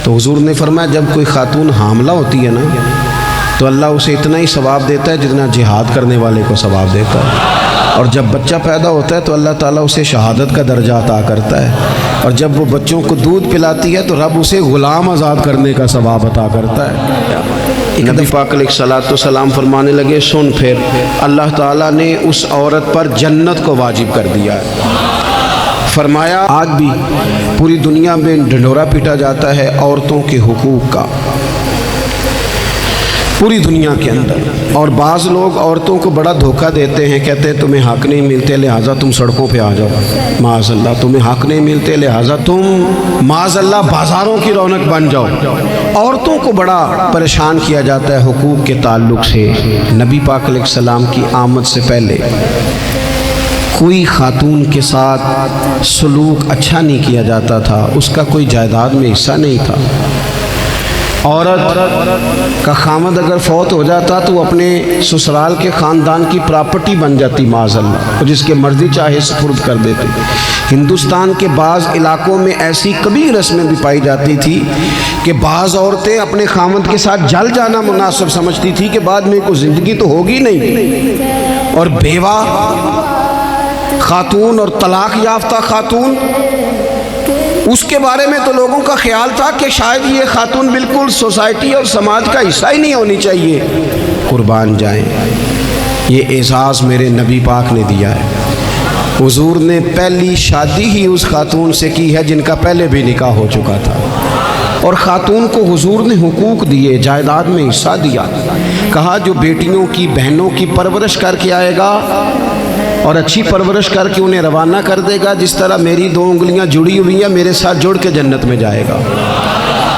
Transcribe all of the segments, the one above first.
تو حضور نے فرمایا جب کوئی خاتون حاملہ ہوتی ہے نا تو اللہ اسے اتنا ہی ثواب دیتا ہے جتنا جہاد کرنے والے کو ثواب دیتا ہے، اور جب بچہ پیدا ہوتا ہے تو اللہ تعالیٰ اسے شہادت کا درجہ عطا کرتا ہے، اور جب وہ بچوں کو دودھ پلاتی ہے تو رب اسے غلام آزاد کرنے کا ثواب عطا کرتا ہے۔ نبی پاک علیہ الصلوۃ والسلام فرمانے لگے سن پھر اللہ تعالیٰ نے اس عورت پر جنت کو واجب کر دیا ہے۔ فرمایا آج بھی پوری دنیا میں ڈھنڈورا پیٹا جاتا ہے عورتوں کے حقوق کا، پوری دنیا کے اندر، اور بعض لوگ عورتوں کو بڑا دھوکہ دیتے ہیں، کہتے ہیں تمہیں حق نہیں ملتے لہٰذا تم سڑکوں پہ آ جاؤ، معاذ اللہ تمہیں حق نہیں ملتے لہٰذا تم معاذ اللہ بازاروں کی رونق بن جاؤ۔ عورتوں کو بڑا پریشان کیا جاتا ہے حقوق کے تعلق سے۔ نبی پاک علیہ السلام کی آمد سے پہلے کوئی خاتون کے ساتھ سلوک اچھا نہیں کیا جاتا تھا، اس کا کوئی جائیداد میں حصہ نہیں تھا۔ عورت کا خامد اگر فوت ہو جاتا تو وہ اپنے سسرال کے خاندان کی پراپرٹی بن جاتی معاذ اللہ، اور جس کے مرضی چاہے سپرد کر دیتے۔ ہندوستان کے بعض علاقوں میں ایسی کبھی رسمیں بھی پائی جاتی تھی کہ بعض عورتیں اپنے خامد کے ساتھ جل جانا مناسب سمجھتی تھی کہ بعد میں کوئی زندگی تو ہوگی نہیں، اور بیوہ خاتون اور طلاق یافتہ خاتون، اس کے بارے میں تو لوگوں کا خیال تھا کہ شاید یہ خاتون بالکل سوسائٹی اور سماج کا حصہ ہی نہیں ہونی چاہیے۔ قربان جائیں، یہ اعزاز میرے نبی پاک نے دیا ہے۔ حضور نے پہلی شادی ہی اس خاتون سے کی ہے جن کا پہلے بھی نکاح ہو چکا تھا، اور خاتون کو حضور نے حقوق دیے، جائیداد میں حصہ دیا، کہا جو بیٹیوں کی بہنوں کی پرورش کر کے آئے گا اور اچھی پرورش کر کے انہیں روانہ کر دے گا، جس طرح میری دو انگلیاں جڑی ہوئی ہیں میرے ساتھ جڑ کے جنت میں جائے گا۔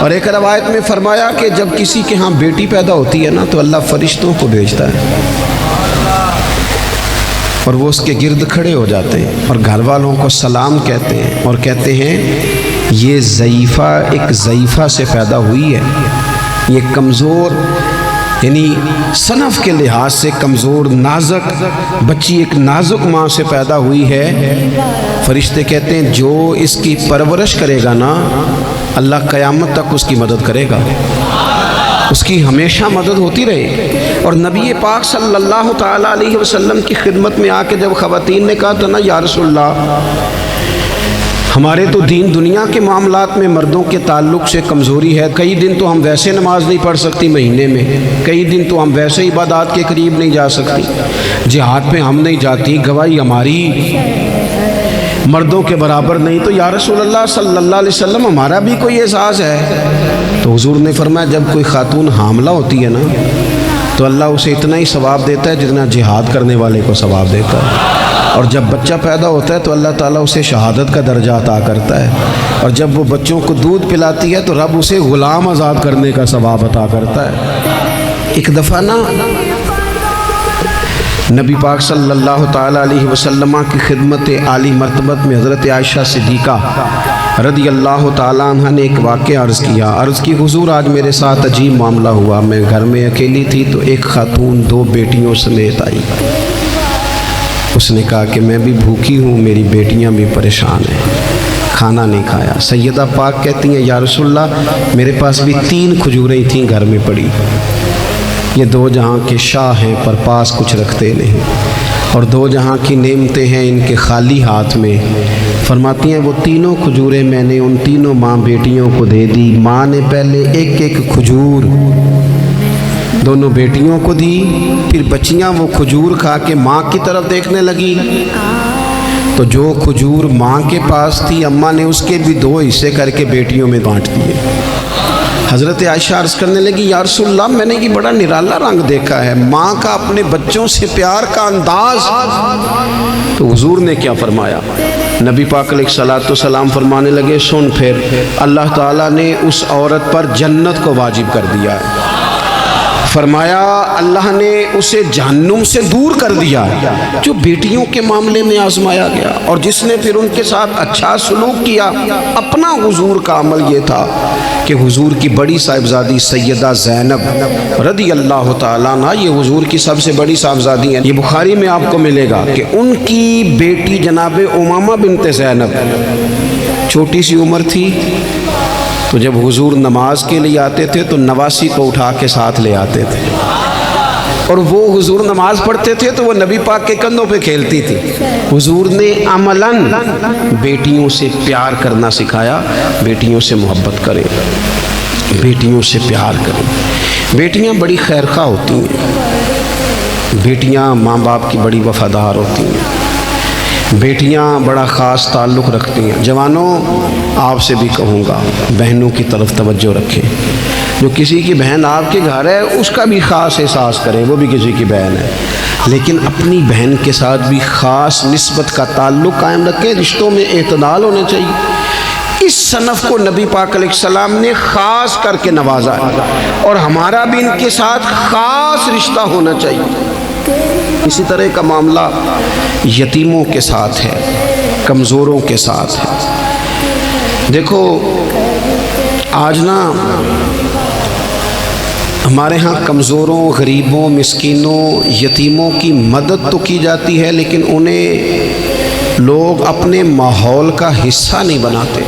اور ایک روایت میں فرمایا کہ جب کسی کے ہاں بیٹی پیدا ہوتی ہے نا تو اللہ فرشتوں کو بھیجتا ہے، اور وہ اس کے گرد کھڑے ہو جاتے ہیں اور گھر والوں کو سلام کہتے ہیں، اور کہتے ہیں یہ ضعیفہ ایک ضعیفہ سے پیدا ہوئی ہے، یہ کمزور یعنی صنف کے لحاظ سے کمزور نازک بچی ایک نازک ماں سے پیدا ہوئی ہے۔ فرشتے کہتے ہیں جو اس کی پرورش کرے گا نا اللہ قیامت تک اس کی مدد کرے گا، اس کی ہمیشہ مدد ہوتی رہے۔ اور نبی پاک صلی اللہ تعالیٰ علیہ وسلم کی خدمت میں آ کے جب خواتین نے کہا تو نا یا رسول اللہ ہمارے تو دین دنیا کے معاملات میں مردوں کے تعلق سے کمزوری ہے، کئی دن تو ہم ویسے نماز نہیں پڑھ سکتی مہینے میں، کئی دن تو ہم ویسے عبادات کے قریب نہیں جا سکتی، جہاد پہ ہم نہیں جاتی، گواہی ہماری مردوں کے برابر نہیں، تو یا رسول اللہ صلی اللہ علیہ وسلم ہمارا بھی کوئی اعزاز ہے؟ تو حضور نے فرمایا جب کوئی خاتون حاملہ ہوتی ہے نا تو اللہ اسے اتنا ہی ثواب دیتا ہے جتنا جہاد کرنے والے کو ثواب دیتا ہے، اور جب بچہ پیدا ہوتا ہے تو اللہ تعالیٰ اسے شہادت کا درجہ عطا کرتا ہے، اور جب وہ بچوں کو دودھ پلاتی ہے تو رب اسے غلام آزاد کرنے کا ثواب عطا کرتا ہے۔ ایک دفعہ نا نبی پاک صلی اللہ تعالیٰ علیہ وسلم کی خدمت عالی مرتبت میں حضرت عائشہ صدیقہ رضی اللہ تعالیٰ عنہ نے ایک واقعہ عرض کی حضور آج میرے ساتھ عجیب معاملہ ہوا، میں گھر میں اکیلی تھی تو ایک خاتون دو بیٹیوں سمیت آئی، اس نے کہا کہ میں بھی بھوکی ہوں، میری بیٹیاں بھی پریشان ہیں، کھانا نہیں کھایا۔ سیدہ پاک کہتی ہیں یا رسول اللہ میرے پاس بھی 3 کھجوریں تھیں گھر میں پڑی، یہ 2 جہاں کے شاہ ہیں پر پاس کچھ رکھتے نہیں، اور 2 جہاں کی نعمتیں ہیں ان کے خالی ہاتھ میں۔ فرماتی ہیں وہ 3 کھجوریں میں نے ان 3 ماں بیٹیوں کو دے دی، ماں نے پہلے ایک کھجور دونوں بیٹیوں کو دی، پھر بچیاں وہ کھجور کھا کے ماں کی طرف دیکھنے لگی تو جو کھجور ماں کے پاس تھی اماں نے اس کے بھی 2 حصے کر کے بیٹیوں میں بانٹ دیے۔ حضرت عائشہ عرض کرنے لگی یا رسول اللہ میں نے یہ بڑا نرالا رنگ دیکھا ہے، ماں کا اپنے بچوں سے پیار کا انداز۔ تو حضور نے کیا فرمایا؟ نبی پاک علیہ الصلوۃ والسلام فرمانے لگے سن پھر اللہ تعالیٰ نے اس عورت پر جنت کو واجب کر دیا ہے۔ فرمایا اللہ نے اسے جہنم سے دور کر دیا جو بیٹیوں کے معاملے میں آزمایا گیا، اور جس نے پھر ان کے ساتھ اچھا سلوک کیا۔ اپنا حضور کا عمل یہ تھا کہ حضور کی بڑی صاحبزادی سیدہ زینب رضی اللہ تعالیٰ عنہ، یہ حضور کی سب سے بڑی صاحبزادی ہیں، یہ بخاری میں آپ کو ملے گا کہ ان کی بیٹی جناب امامہ بنت زینب چھوٹی سی عمر تھی، تو جب حضور نماز کے لیے آتے تھے تو نواسی کو اٹھا کے ساتھ لے آتے تھے، اور وہ حضور نماز پڑھتے تھے تو وہ نبی پاک کے کندھوں پہ کھیلتی تھی۔ حضور نے عملاً بیٹیوں سے پیار کرنا سکھایا، بیٹیوں سے محبت کریں، بیٹیوں سے پیار کریں۔ بیٹیاں بڑی خیرخواہ ہوتی ہیں، بیٹیاں ماں باپ کی بڑی وفادار ہوتی ہیں، بیٹیاں بڑا خاص تعلق رکھتی ہیں۔ جوانوں، آپ سے بھی کہوں گا بہنوں کی طرف توجہ رکھیں۔ جو کسی کی بہن آپ کے گھر ہے اس کا بھی خاص احساس کریں، وہ بھی کسی کی بہن ہے، لیکن اپنی بہن کے ساتھ بھی خاص نسبت کا تعلق قائم رکھیں۔ رشتوں میں اعتدال ہونے چاہیے۔ اس صنف کو نبی پاک علیہ السلام نے خاص کر کے نوازا ہے، اور ہمارا بھی ان کے ساتھ خاص رشتہ ہونا چاہیے۔ اسی طرح کا معاملہ یتیموں کے ساتھ ہے، کمزوروں کے ساتھ ہے۔ دیکھو آج نا ہمارے ہاں کمزوروں، غریبوں، مسکینوں، یتیموں کی مدد تو کی جاتی ہے، لیکن انہیں لوگ اپنے ماحول کا حصہ نہیں بناتے۔